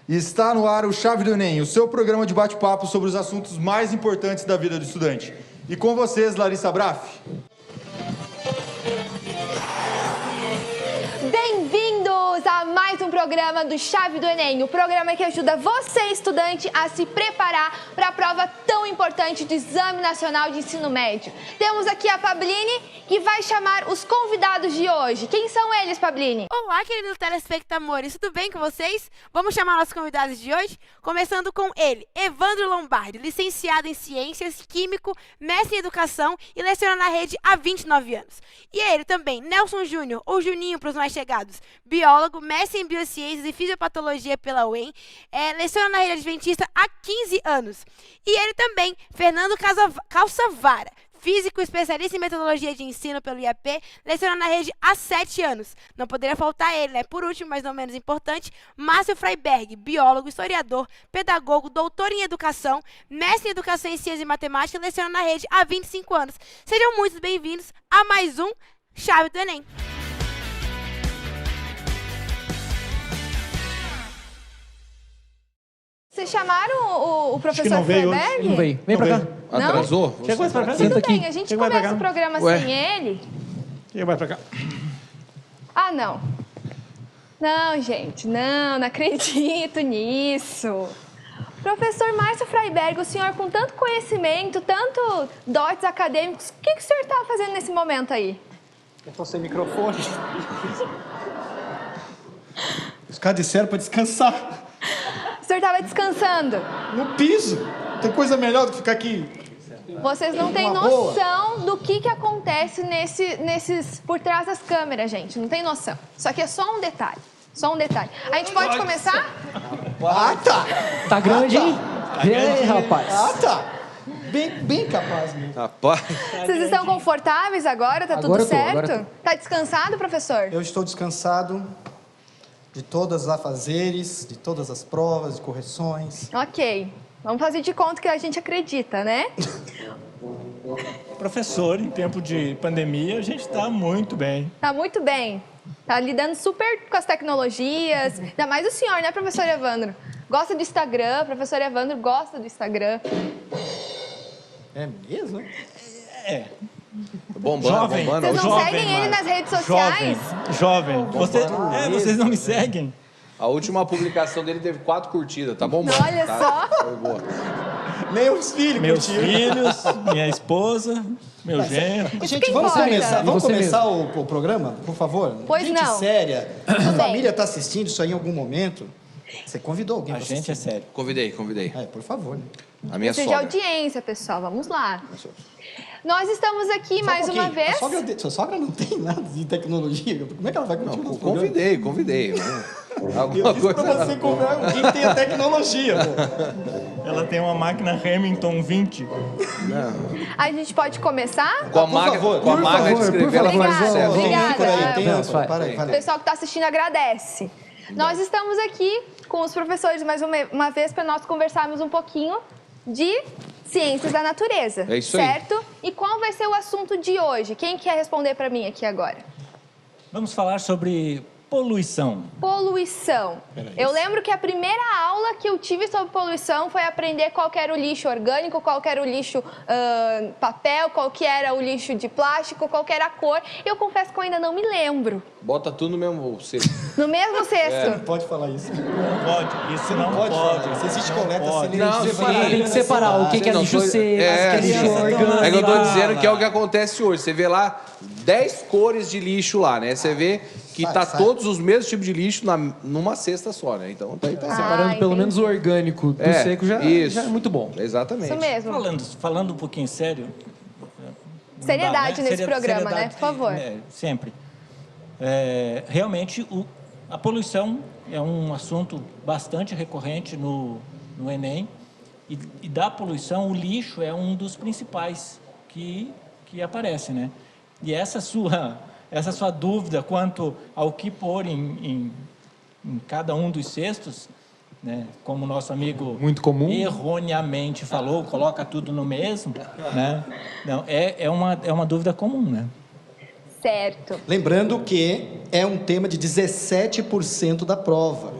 E está no ar o Chave do Enem, o seu programa de bate-papo sobre os assuntos mais importantes da vida do estudante. E com vocês, Larissa Braff. Bem-vindos a mais um programa do Chave do Enem, o programa que ajuda você, estudante, a se preparar para a prova tão importante do Exame Nacional de Ensino Médio. Temos aqui a Pabline, que vai chamar os convidados de hoje. Quem são eles, Pabline? Olá, queridos telespectadores, tudo bem com vocês? Vamos chamar nossos convidados de hoje, começando com ele, Evandro Lombardi, licenciado em Ciências, químico, mestre em Educação e leciona na rede há 29 anos. E ele também, Nelson Júnior, ou Juninho para os mais chegados, biólogo, mestre em Biociências e Fisiopatologia pela UEM, leciona na rede adventista há 15 anos. E ele também, Fernando Calçavara, físico especialista em metodologia de ensino pelo IAP, leciona na rede há 7 anos. Não poderia faltar ele, né? Por último, mas não menos importante, Márcio Freiberg, biólogo, historiador, pedagogo, doutor em educação, mestre em educação em ciências e matemática, leciona na rede há 25 anos. Sejam muito bem-vindos a mais um Chave do Enem. Vocês chamaram o professor Freiberg? Não veio. Vem pra cá. Atrasou? Chega mais pra cá. Tudo Senta bem, aqui. a gente Chega mais pra começa o cá. programa Ué. sem ele. Chega mais pra cá. Ah, não. Não, gente, não acredito nisso. Professor Márcio Freiberg, o senhor com tanto conhecimento, tanto dotes acadêmicos, o que o senhor estava fazendo nesse momento aí? Eu tô sem microfone. Os caras disseram pra descansar. O senhor estava descansando. No piso. Tem coisa melhor do que ficar aqui. Vocês não têm Uma boa. noção do que acontece nesses por trás das câmeras, gente. Não tem noção. Isso aqui é só um detalhe. Só um detalhe. A gente pode começar? Ah, tá. Tá grande, hein? E aí, rapaz? Ah, tá. Bem capaz mesmo. Rapaz, Vocês estão confortáveis agora? Tá Agora tudo eu tô, agora certo? eu tô. Tá descansado, professor? Eu estou descansado de todos os afazeres, de todas as provas, de correções. Ok. Vamos fazer de conta que a gente acredita, né? Professor, em tempo de pandemia, a gente está muito bem. Tá muito bem. Tá lidando super com as tecnologias. Ainda mais o senhor, né, professor Evandro? Gosta do Instagram, professor Evandro gosta do Instagram. É mesmo? É. bombando, Jovem. bombando. Vocês não Jovem, seguem ele Márcio. nas redes sociais? Jovem. Vocês não me seguem? A última publicação dele teve 4 curtidas, tá bombando. Olha tá? só. Foi boa. Nem os filhos Meus curtiram. filhos, minha esposa, meu genro. Gente, que vamos importa? começar, E vamos você começar o programa, por favor? Pois Gente não. séria. A bem. família está assistindo isso aí em algum momento? Você convidou alguém A para gente é sério. Convidei. Por favor. Né? A minha Seja sogra. audiência, pessoal. Vamos lá. Nós estamos aqui Só mais um uma pouquinho. vez. Sua sogra não tem nada de tecnologia. Como é que ela vai continuar nosso programa? Convidei. Eu Alguma disse pra coisa. você comprar alguém que tenha tecnologia. Pô. Ela tem uma máquina Remington 20. A gente pode começar? Com a Por máquina, favor, com a por máquina de favor, escrever, por ela favor. faz sucesso. Obrigada. Por aí, tem Vamos, vai. para aí, O vai. pessoal que está assistindo agradece. Nós estamos aqui com os professores mais uma vez para nós conversarmos um pouquinho de ciências da natureza. É isso aí. Certo? E qual vai ser o assunto de hoje? Quem quer responder para mim aqui agora? Vamos falar sobre poluição. Poluição. Eu lembro que a primeira aula que eu tive sobre poluição foi aprender qual que era o lixo orgânico, qual que era o lixo papel, qual que era o lixo de plástico, qual que era a cor. Eu confesso que eu ainda não me lembro. Bota tudo no mesmo cesto. No mesmo cesto. Não pode falar isso. Não pode. Isso não pode pode. falar. Se existe coleta pode. seletiva. Tem que separar o que é Não, lixo tô- seco, o que é lixo sim. orgânico. É que eu tô dizendo que é o que acontece hoje. Você vê lá 10 cores de lixo lá, né? Você vê que Sai, tá sai. todos os mesmos tipos de lixo numa cesta só, né? Então tá certo. Separando pelo entendi. menos o orgânico do seco já é muito bom. Exatamente. Isso mesmo. Falando um pouquinho sério. não Seriedade dá, né? nesse programa, né? Por favor. Sempre. Realmente, a poluição é um assunto bastante recorrente no Enem. E da poluição, o lixo é um dos principais que aparece, né? E essa sua dúvida quanto ao que pôr em cada um dos cestos, né? Como o nosso amigo Muito comum. erroneamente falou, coloca tudo no mesmo, né? Não, é uma dúvida comum, né? Certo. Lembrando que é um tema de 17% da prova.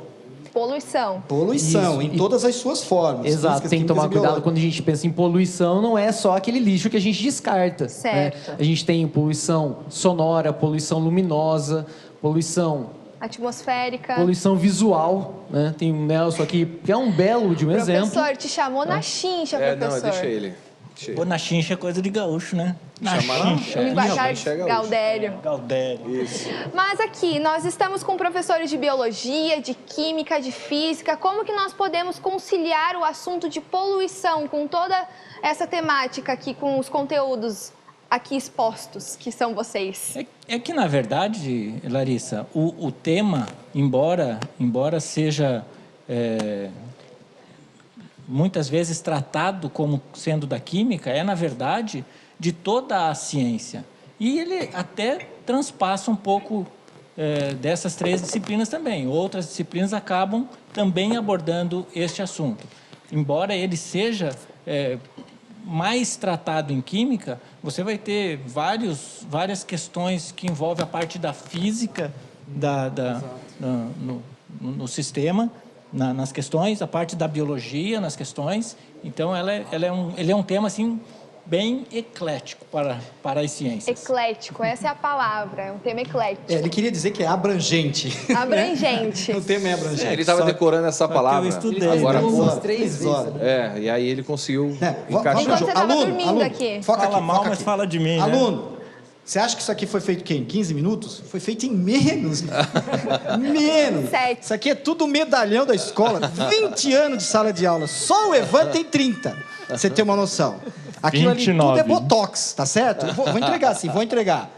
poluição. Poluição, Isso. em todas as suas formas. Exato, físicas, tem que químicas tomar e cuidado biológicas. quando a gente pensa em poluição, não é só aquele lixo que a gente descarta. né? Certo. A gente tem poluição sonora, poluição luminosa, poluição Atmosférica. visual, né? Tem o Nelson aqui, que é um belo de um exemplo. Professor, te chamou na chincha, professor. Não, deixa ele. Pô, na chincha é coisa de gaúcho, né? Na Chama- chincha. Linguajar Chincha é gaúcho. Gaudério. Galdério. Isso. Mas aqui, nós estamos com professores de biologia, de química, de física. Como que nós podemos conciliar o assunto de poluição com toda essa temática aqui, com os conteúdos aqui expostos, que são vocês? É que, na verdade, Larissa, o tema, embora seja muitas vezes tratado como sendo da química, é, na verdade, de toda a ciência. E ele até transpassa um pouco dessas três disciplinas também. Outras disciplinas acabam também abordando este assunto. Embora ele seja mais tratado em química, você vai ter várias questões que envolvem a parte da física no sistema, nas questões, a parte da biologia nas questões. Então, ele é um tema assim bem eclético para as ciências. Eclético, essa é a palavra, é um tema eclético. Ele queria dizer que é abrangente. Abrangente. O tema é abrangente. Ele estava decorando essa palavra. eu estudei. Agora, Umas 3 Exato. vezes. e aí ele conseguiu Vamos encaixar. Enquanto você tava aluno, dormindo aluno, aqui. Foca Fala aqui, mal, foca mas aqui. fala de mim, né? Aluno, você acha que isso aqui foi feito em 15 minutos? Foi feito em menos. Menos. 7. Isso aqui é tudo medalhão da escola. 20 anos de sala de aula. Só o Evan tem 30. Pra você ter uma noção. Aquilo ali 29. tudo é botox, tá certo? Eu vou entregar sim, vou entregar.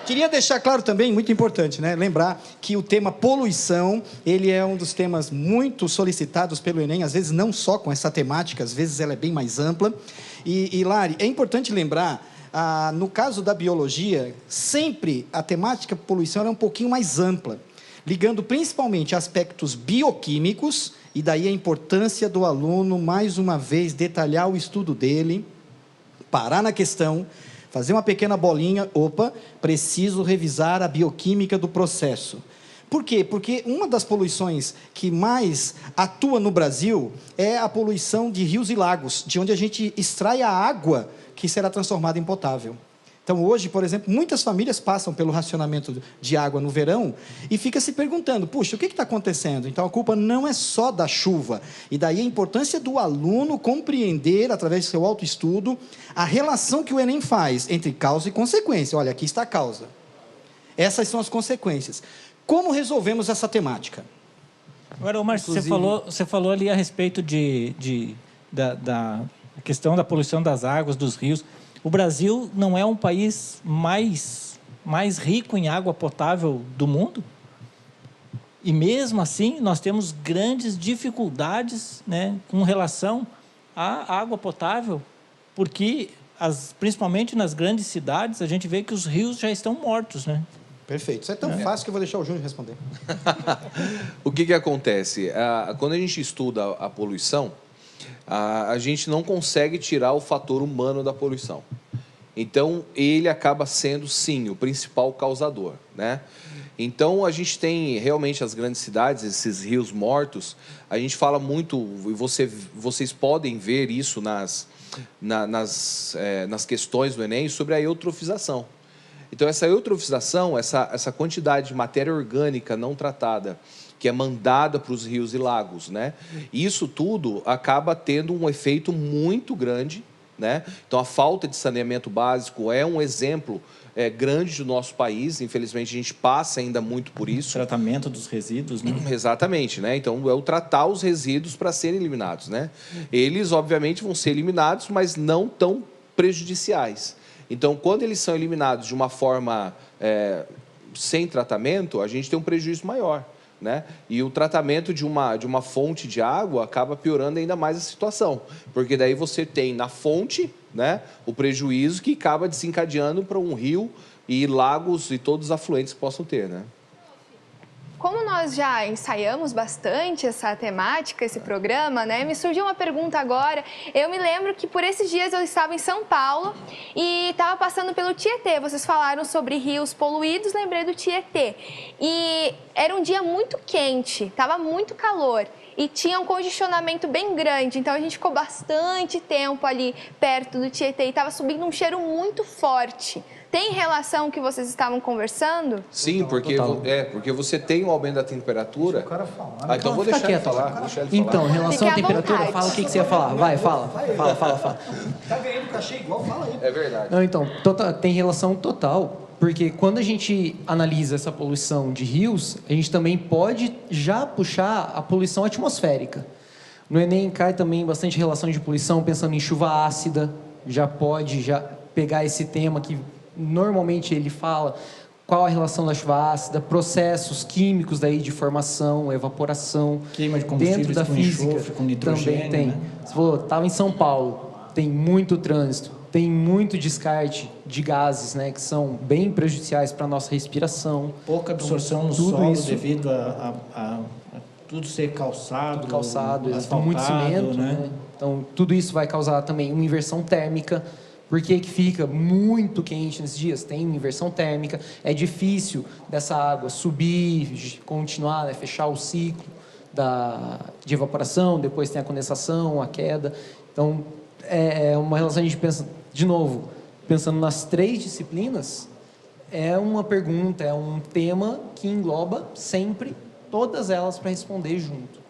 Queria deixar claro também, muito importante, né? Lembrar que o tema poluição, ele é um dos temas muito solicitados pelo Enem, às vezes não só com essa temática, às vezes ela é bem mais ampla. E Lari, é importante lembrar, no caso da biologia, sempre a temática poluição ela é um pouquinho mais ampla, ligando principalmente aspectos bioquímicos, e daí a importância do aluno, mais uma vez, detalhar o estudo dele, parar na questão, fazer uma pequena bolinha, preciso revisar a bioquímica do processo. Por quê? Porque uma das poluições que mais atua no Brasil é a poluição de rios e lagos, de onde a gente extrai a água que será transformada em potável. Então, hoje, por exemplo, muitas famílias passam pelo racionamento de água no verão e fica se perguntando, puxa, o que está acontecendo? Então, a culpa não é só da chuva. E daí a importância do aluno compreender, através do seu autoestudo, a relação que o Enem faz entre causa e consequência. Olha, aqui está a causa. Essas são as consequências. Como resolvemos essa temática? Agora, Márcio, você falou ali a respeito da questão da poluição das águas, dos rios. O Brasil não é um país mais rico em água potável do mundo? E mesmo assim, nós temos grandes dificuldades, né, com relação à água potável, porque, principalmente nas grandes cidades, a gente vê que os rios já estão mortos, né? Perfeito. Isso é tão fácil que eu vou deixar o Júnior responder. O que acontece? Quando a gente estuda a poluição, a gente não consegue tirar o fator humano da poluição. Então, ele acaba sendo, sim, o principal causador, né? Então, a gente tem realmente as grandes cidades, esses rios mortos. A gente fala muito, e vocês podem ver isso nas questões do Enem, sobre a eutrofização. Então, essa eutrofização, essa quantidade de matéria orgânica não tratada, que é mandada para os rios e lagos, né? Isso tudo acaba tendo um efeito muito grande, né? Então, a falta de saneamento básico é um exemplo grande do nosso país. Infelizmente, a gente passa ainda muito por isso. Tratamento dos resíduos, né? Exatamente, né? Então, é o tratar os resíduos para serem eliminados, né? Eles, obviamente, vão ser eliminados, mas não tão prejudiciais. Então, quando eles são eliminados de uma forma sem tratamento, a gente tem um prejuízo maior, né? E o tratamento de uma fonte de água acaba piorando ainda mais a situação, porque daí você tem na fonte, né, o prejuízo que acaba desencadeando para um rio e lagos e todos os afluentes que possam ter, né? como nós já ensaiamos bastante essa temática, esse programa, né? Me surgiu uma pergunta agora. Eu me lembro que por esses dias eu estava em São Paulo e estava passando pelo Tietê. Vocês falaram sobre rios poluídos, lembrei do Tietê. E era um dia muito quente, estava muito calor. E tinha um congestionamento bem grande, então a gente ficou bastante tempo ali perto do Tietê e estava subindo um cheiro muito forte. Tem relação que vocês estavam conversando? Sim, porque você tem um aumento da temperatura. O cara falar. Ah, então vou Fica deixar ele quieto. falar. Deixar ele Então, em falar. relação à Fique à temperatura, vontade. fala o que você ia falar. Vai, fala. Tá ganhando cachê igual, fala aí. É verdade. Não, então, tem relação total, porque quando a gente analisa essa poluição de rios, a gente também pode já puxar a poluição atmosférica. No Enem cai também bastante relação de poluição, pensando em chuva ácida, já pode pegar esse tema que normalmente ele fala qual a relação da chuva ácida, processos químicos daí de formação, evaporação, Queima de dentro combustíveis da com física enxofre, com nitrogênio, também tem. né? Você falou, estava em São Paulo, tem muito trânsito, tem muito descarte de gases, né, que são bem prejudiciais para a nossa respiração. Pouca absorção no tudo solo isso- devido a tudo ser calçado, Calçado, asfaltado, muito cimento, né? Então, tudo isso vai causar também uma inversão térmica. Por que que fica muito quente nesses dias? Tem uma inversão térmica, é difícil dessa água subir, continuar, né, fechar o ciclo de evaporação, depois tem a condensação, a queda. Então, é uma relação, a gente pensa, de novo, pensando nas 3 disciplinas, é uma pergunta, é um tema que engloba sempre todas elas para responder junto.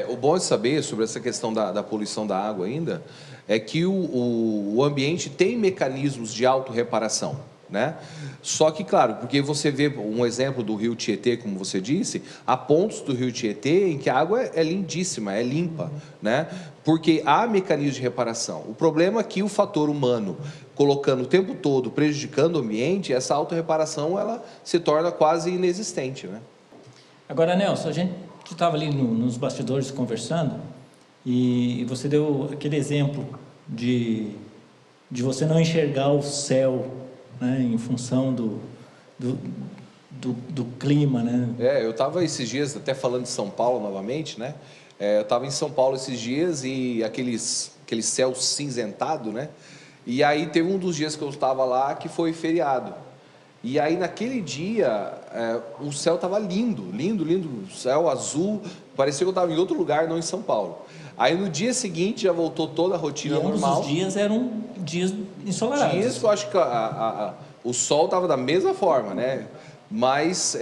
O bom de saber sobre essa questão da poluição da água ainda é que o ambiente tem mecanismos de autorreparação, né? Só que, claro, porque você vê um exemplo do rio Tietê, como você disse, há pontos do rio Tietê em que a água é lindíssima, é limpa, né? Porque há mecanismos de reparação. O problema é que o fator humano, colocando o tempo todo, prejudicando o ambiente, essa autorreparação ela se torna quase inexistente, né? Agora, Nelson, a gente estava ali nos bastidores conversando e você deu aquele exemplo de você não enxergar o céu, né, em função do clima, né? Eu estava esses dias, até falando de São Paulo novamente, né? Eu estava em São Paulo esses dias e aquele céu cinzentado, né? E aí teve um dos dias que eu estava lá que foi feriado. E aí, naquele dia, o céu estava lindo, céu azul, parecia que eu estava em outro lugar, não em São Paulo. Aí, no dia seguinte, já voltou toda a rotina normal. Ambos os dias eram dias ensolarados. Dias que eu acho que o sol estava da mesma forma, né? Mas,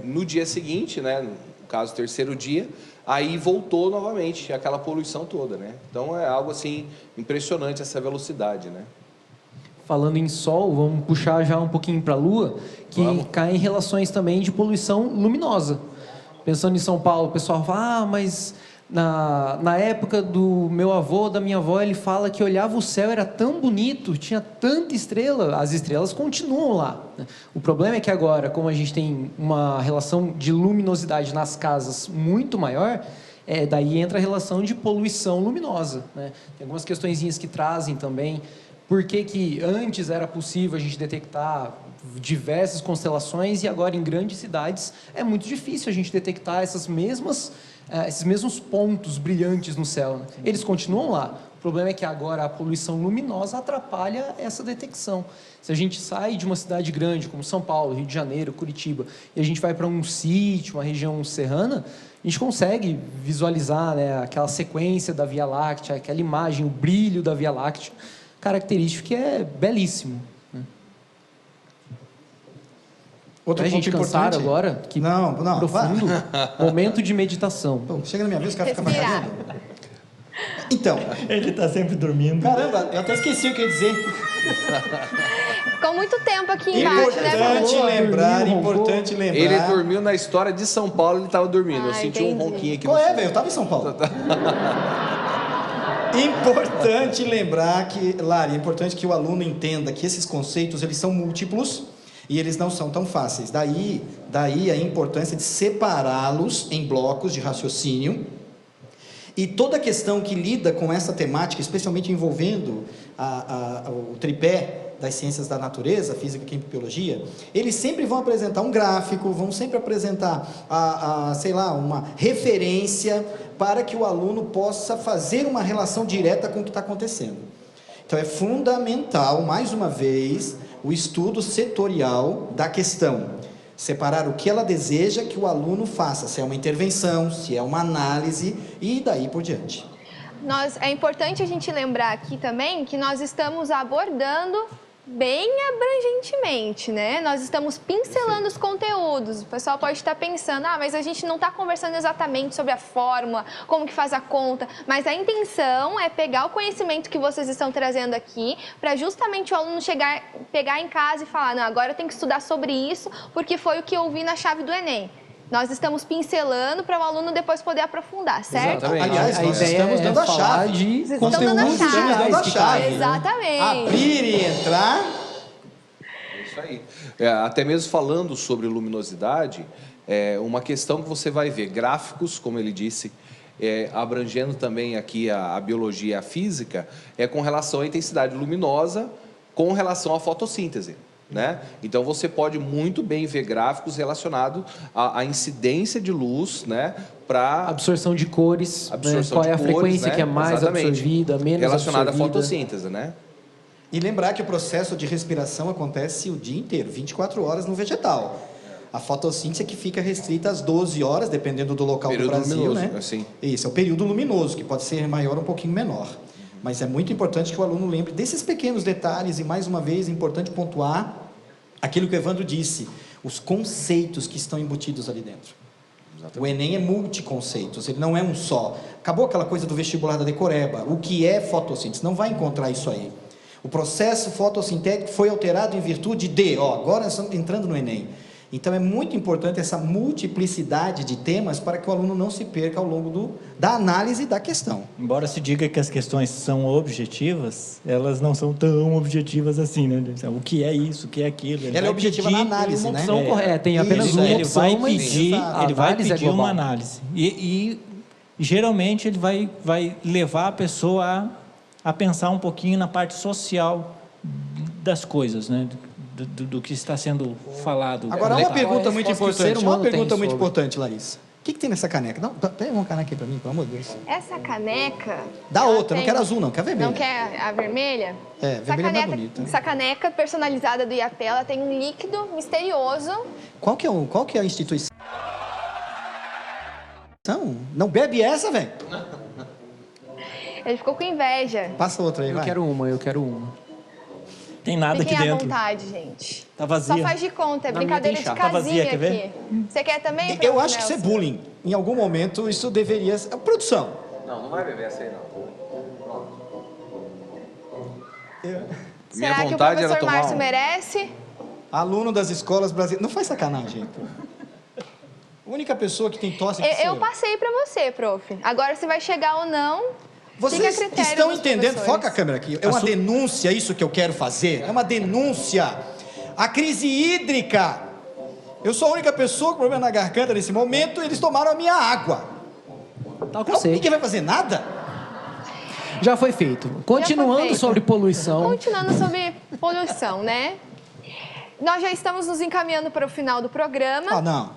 no dia seguinte, né, no caso, o terceiro dia, aí voltou novamente aquela poluição toda, né? Então, é algo, assim, impressionante essa velocidade, né? Falando em Sol, vamos puxar já um pouquinho para a Lua, que cai em relações também de poluição luminosa. Pensando em São Paulo, o pessoal fala, mas na época do meu avô, da minha avó, ele fala que olhava o céu, era tão bonito, tinha tanta estrela, as estrelas continuam lá. O problema é que agora, como a gente tem uma relação de luminosidade nas casas muito maior, daí entra a relação de poluição luminosa, né? Tem algumas questõezinhas que trazem também. Por que antes era possível a gente detectar diversas constelações e agora em grandes cidades é muito difícil a gente detectar esses mesmos pontos brilhantes no céu, né? Eles continuam lá. O problema é que agora a poluição luminosa atrapalha essa detecção. Se a gente sai de uma cidade grande como São Paulo, Rio de Janeiro, Curitiba, e a gente vai para um sítio, uma região serrana, a gente consegue visualizar, né, aquela sequência da Via Láctea, aquela imagem, o brilho da Via Láctea, característico que é belíssimo. Outro a gente ponto cansar importante agora, que não, profundo, momento de meditação. Bom, chega na minha vez, o cara fica Respirar. passando. Então, Ele está sempre dormindo. caramba, eu até esqueci o que eu ia dizer. Ficou muito tempo aqui embaixo, né, Importante lembrar. Ele dormiu na história de São Paulo, ele estava dormindo. Eu senti um entendi. ronquinho aqui. Qual é, velho? Eu tava em São Paulo. Importante lembrar que, Lari, é importante que o aluno entenda que esses conceitos, eles são múltiplos e eles não são tão fáceis. Daí a importância de separá-los em blocos de raciocínio. E toda questão que lida com essa temática, especialmente envolvendo o tripé das ciências da natureza, física, química e biologia, eles sempre vão apresentar um gráfico, vão sempre apresentar, sei lá, uma referência para que o aluno possa fazer uma relação direta com o que está acontecendo. Então, é fundamental, mais uma vez, o estudo setorial da questão. Separar o que ela deseja que o aluno faça, se é uma intervenção, se é uma análise e daí por diante. É importante a gente lembrar aqui também que nós estamos abordando bem abrangentemente, né? Nós estamos pincelando os conteúdos. O pessoal pode estar pensando, mas a gente não está conversando exatamente sobre a fórmula, como que faz a conta, mas a intenção é pegar o conhecimento que vocês estão trazendo aqui para justamente o aluno pegar em casa e falar, não, agora eu tenho que estudar sobre isso porque foi o que eu vi na chave do Enem. Nós estamos pincelando para o aluno depois poder aprofundar, certo? Exatamente. Aliás, nós estamos dando a chave. De Vocês estão dando a conteúdos chave. Estamos dando a chave. Exatamente. Abrir e entrar. Isso aí. Até mesmo falando sobre luminosidade, uma questão que você vai ver, gráficos, como ele disse, abrangendo também aqui a biologia e a física, com relação à intensidade luminosa com relação à fotossíntese. Né? Então você pode muito bem ver gráficos relacionados à incidência de luz, né, para absorção de cores, qual é a frequência, né, que é mais absorvida, menos relacionada absorvida. à fotossíntese, né? E lembrar que o processo de respiração acontece o dia inteiro, 24 horas no vegetal. A fotossíntese é que fica restrita às 12 horas, dependendo do local período do Brasil, luminoso, né? Assim. Isso, é o período luminoso, que pode ser maior ou um pouquinho menor. Mas é muito importante que o aluno lembre desses pequenos detalhes e, mais uma vez, é importante pontuar aquilo que o Evandro disse, os conceitos que estão embutidos ali dentro. Exatamente. O Enem é multiconceitos, ele não é um só. Acabou aquela coisa do vestibular da decoreba, o que é fotossíntese? Não vai encontrar isso aí. O processo fotossintético foi alterado em virtude de, agora nós estamos entrando no Enem. Então, é muito importante essa multiplicidade de temas para que o aluno não se perca ao longo da análise da questão. Embora se diga que as questões são objetivas, elas não são tão objetivas assim, né? O que é isso, o que é aquilo? Ela é objetiva na análise, né? Opção correta, tem apenas Isso, uma ele opção, vai mas pedir, ele vai análise pedir é uma global. análise. E geralmente ele vai levar a pessoa a pensar um pouquinho na parte social das coisas, né? Do que está sendo falado. Agora, uma pergunta muito importante. Uma pergunta muito sobre. importante, Larissa. O que tem nessa caneca? Pega uma caneca aí para mim, pelo amor de Deus. Essa caneca... Dá ela outra, não quero azul não, quero vermelha. Não quer a vermelha? Vermelha é mais bonita. Essa caneca personalizada do IAP, ela tem um líquido misterioso. Qual que é a instituição? Não bebe essa, velho. Ele ficou com inveja. Passa outra aí, Eu vai. quero uma. Tem nada Fiquem aqui à dentro. vontade, gente. Tá vazia. Só faz de conta, é Na minha brincadeira tem de chá. casinha Tá vazia, quer ver? aqui. Você quer também? Eu Prof. acho que isso é Nelson? bullying. Em algum momento, isso deveria ser... Produção. Não vai beber essa aí, não. Será que o vontade era professor tomar Márcio um. merece? Aluno das escolas brasileiras... Não faz sacanagem. A única pessoa que tem tosse aqui sou Eu passei pra você, prof. Agora se vai chegar ou não, Vocês fica a critério estão dos entendendo? professores. Foca a câmera aqui. É uma denúncia isso que eu quero fazer. É uma denúncia. A crise hídrica. Eu sou a única pessoa com problema na garganta nesse momento. Eles tomaram a minha água. Tá com você. Ninguém vai fazer nada? Já foi feito. Continuando feito. sobre poluição. Continuando sobre poluição, né? Nós já estamos nos encaminhando para o final do programa. Ah, não.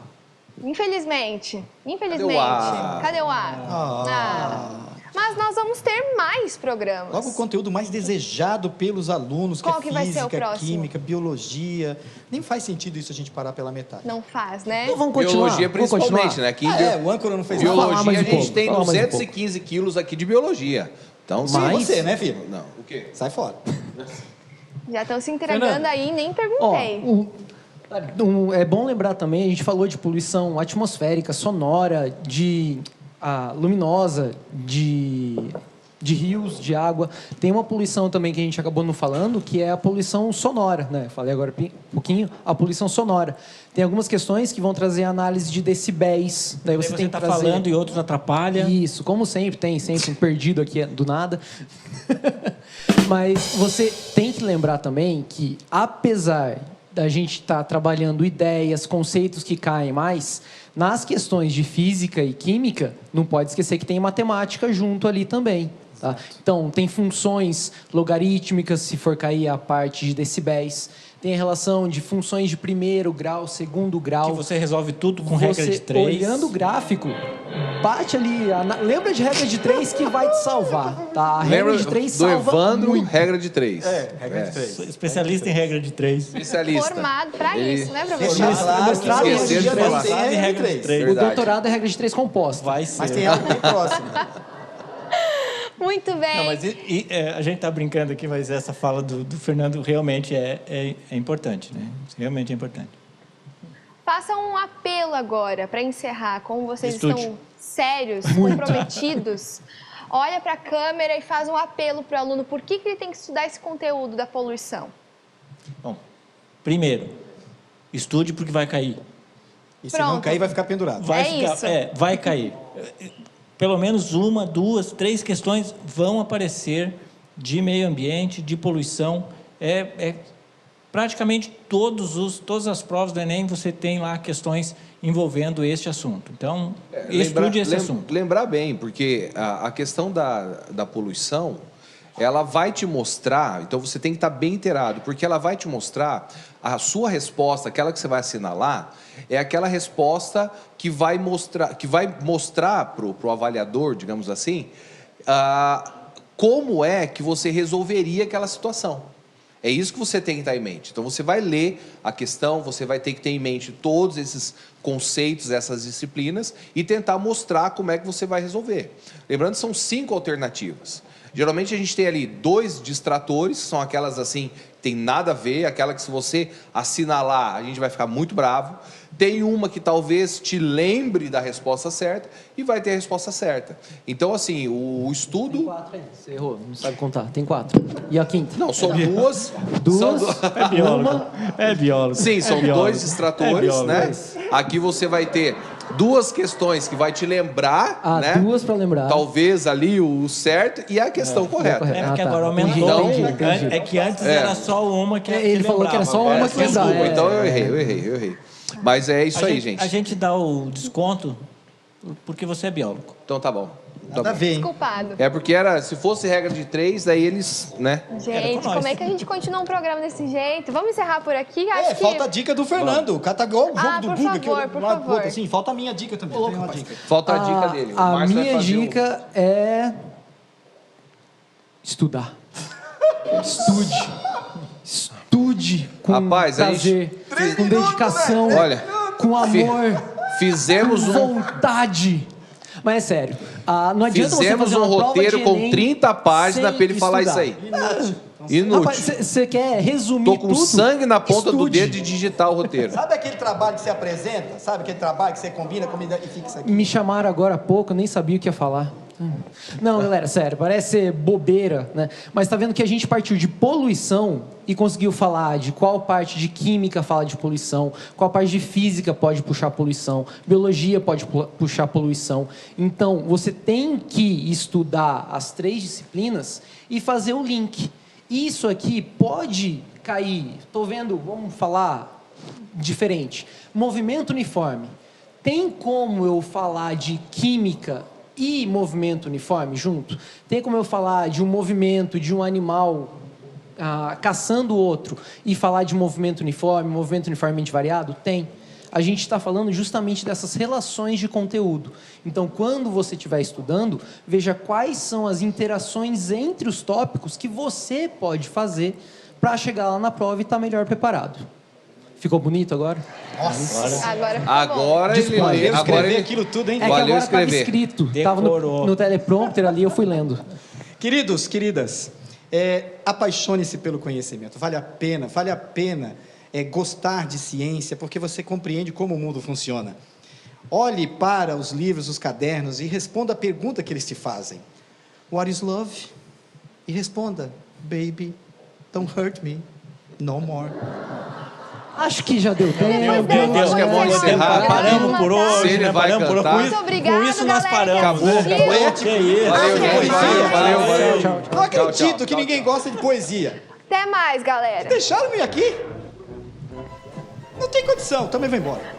Infelizmente. Cadê o ar? Cadê o ar? Mas nós vamos ter mais programas. Logo o conteúdo mais desejado pelos alunos, Qual que que é vai ser o física, próximo? química, biologia. Nem faz sentido isso a gente parar pela metade. Não faz, né? Então vamos continuar. Biologia Vamos continuar. principalmente, né? Aqui O âncora não fez Falar biologia mais a um gente pouco, tem falar mais um 215 quilos aqui de biologia. Então, Sim, Mas- você, né, filho? Não, o quê? Sai fora. Já estão se entregando Fernando. aí, nem Ó, perguntei. é bom lembrar também, a gente falou de poluição atmosférica, sonora, luminosa, de rios, de água. Tem uma poluição também que a gente acabou não falando, que é a poluição sonora, né? Falei agora um pouquinho, a poluição sonora. Tem algumas questões que vão trazer análise de decibéis. Daí Aí você você tem que está trazer... falando e outros atrapalham. Isso, como sempre, tem sempre um perdido aqui do nada. Mas você tem que lembrar também que, apesar da gente estar trabalhando ideias, conceitos que caem mais, nas questões de física e química, não pode esquecer que tem matemática junto ali também. Tá? Então, tem funções logarítmicas, se for cair a parte de decibéis. Tem a relação de funções de primeiro grau, segundo grau. Que você resolve tudo com regra de 3. Olhando o gráfico, bate ali. Lembra de regra de 3 que vai te salvar. Tá? A regra de 3 do salva Evandro, muito. regra de 3. Regra de 3. Especialista em regra de 3. Especialista. Formado pra Ele- isso, né, Deixar professor? claro que Esqueceram de esqueceram de falar. falar. Tem regra de 3. O Verdade. doutorado é regra de 3 composta. Vai ser. Mas tem algo bem próximo. Muito bem. Não, mas a gente está brincando aqui, mas essa fala do Fernando realmente é importante, né? Realmente é importante. Faça um apelo agora para encerrar. Como vocês Estude. estão sérios, comprometidos, olha para a câmera e faz um apelo para o aluno. Por que ele tem que estudar esse conteúdo da poluição? Bom, primeiro, estude porque vai cair. E se não Pronto. cair, vai ficar pendurado. Isso. Vai cair. Pelo menos 1, 2, 3 questões vão aparecer de meio ambiente, de poluição. Praticamente todas as provas do Enem você tem lá questões envolvendo este assunto. Então, estude esse assunto. Lembrar bem, porque a questão da poluição, ela vai te mostrar, então você tem que estar bem inteirado, porque ela vai te mostrar a sua resposta, aquela que você vai assinalar, é aquela resposta que vai mostrar para o avaliador, digamos assim, como é que você resolveria aquela situação. É isso que você tem que estar em mente. Então, você vai ler a questão, você vai ter que ter em mente todos esses conceitos, essas disciplinas, e tentar mostrar como é que você vai resolver. Lembrando que são 5 alternativas. Geralmente, a gente tem ali 2 distratores, que são aquelas assim, que tem nada a ver, aquela que se você assinalar, a gente vai ficar muito bravo. Tem uma que talvez te lembre da resposta certa e vai ter a resposta certa. Então, assim, o estudo... Tem 4 aí. Você errou, não sabe contar. Tem 4. E a quinta? Não, são duas. Duas. É biólogo. Uma. É biólogo. Sim, são biólogo. 2 distratores, biólogo. né? Aqui você vai ter 2 questões que vai te lembrar, né? 2 para lembrar. Talvez ali o certo e a questão correta. correto. Porque Ah, tá. agora aumentou. Então, entendi. É que antes era só uma que Ele falou que era só uma que Desculpa, lembrava. então eu errei. Mas é isso aí, gente. A gente dá o desconto porque você é biólogo. Então tá bom. Tá Nada a bom. ver, hein? Desculpado. É porque se fosse regra de 3, daí eles, né? Gente, com nós. como é que a gente continua um programa desse jeito? Vamos encerrar por aqui? Acho que... Falta a dica do Fernando. O cara tá igual o jogo Ah, do por Google. favor, que eu por lado pro favor. outro, assim, falta a minha dica também. Tem uma dica. Falta a dica dele. O A Márcio vai minha fazer dica é estudar. Estude com Rapaz, a prazer, com dedicação, Olha, com amor, Fizemos com vontade. Mas é sério, não adianta você Fizemos fazer um uma prova roteiro de com Enem 30 páginas sem para ele falar estudar. isso aí. Inútil. Rapaz, você quer resumir Tô com tudo? sangue na ponta do Estude. dedo de digitar o roteiro. Sabe aquele trabalho que você apresenta? Sabe aquele trabalho que você combina e fica isso aqui? Me chamaram agora há pouco, eu nem sabia o que ia falar. Não, galera, sério, parece ser bobeira, né? Mas tá vendo que a gente partiu de poluição e conseguiu falar de qual parte de química fala de poluição, qual parte de física pode puxar poluição, biologia pode puxar poluição. Então, você tem que estudar as 3 disciplinas e fazer o link. Isso aqui pode cair, estou vendo, vamos falar diferente, movimento uniforme. Tem como eu falar de química e movimento uniforme junto? Tem como eu falar de um movimento de um animal caçando o outro e falar de movimento uniformemente variado? Tem. A gente está falando justamente dessas relações de conteúdo. Então, quando você estiver estudando, veja quais são as interações entre os tópicos que você pode fazer para chegar lá na prova e estar melhor preparado. Ficou bonito agora? Agora ficou bom. Agora ele Valeu lê. Agora escrever ele... aquilo tudo, hein? É que Valeu agora estava escrever. escrito. Estava no teleprompter ali, eu fui lendo. Queridos, queridas, apaixone-se pelo conhecimento. Vale a pena gostar de ciência, porque você compreende como o mundo funciona. Olhe para os livros, os cadernos e responda a pergunta que eles te fazem. What is love? E responda, baby, don't hurt me, no more. Acho que já deu tempo. Meu Deus, acho que é bom encerrar. Paramos por hoje, Se ele né? vai Paramos por cantar. hoje. Muito obrigado, Com isso nós galera, que paramos. né? assistiu. Que isso. Valeu, gente. Valeu. Tchau, tchau. Não acredito tchau, que ninguém gosta de poesia. Até mais, galera. Deixaram-me aqui? Não tem condição, também vou embora.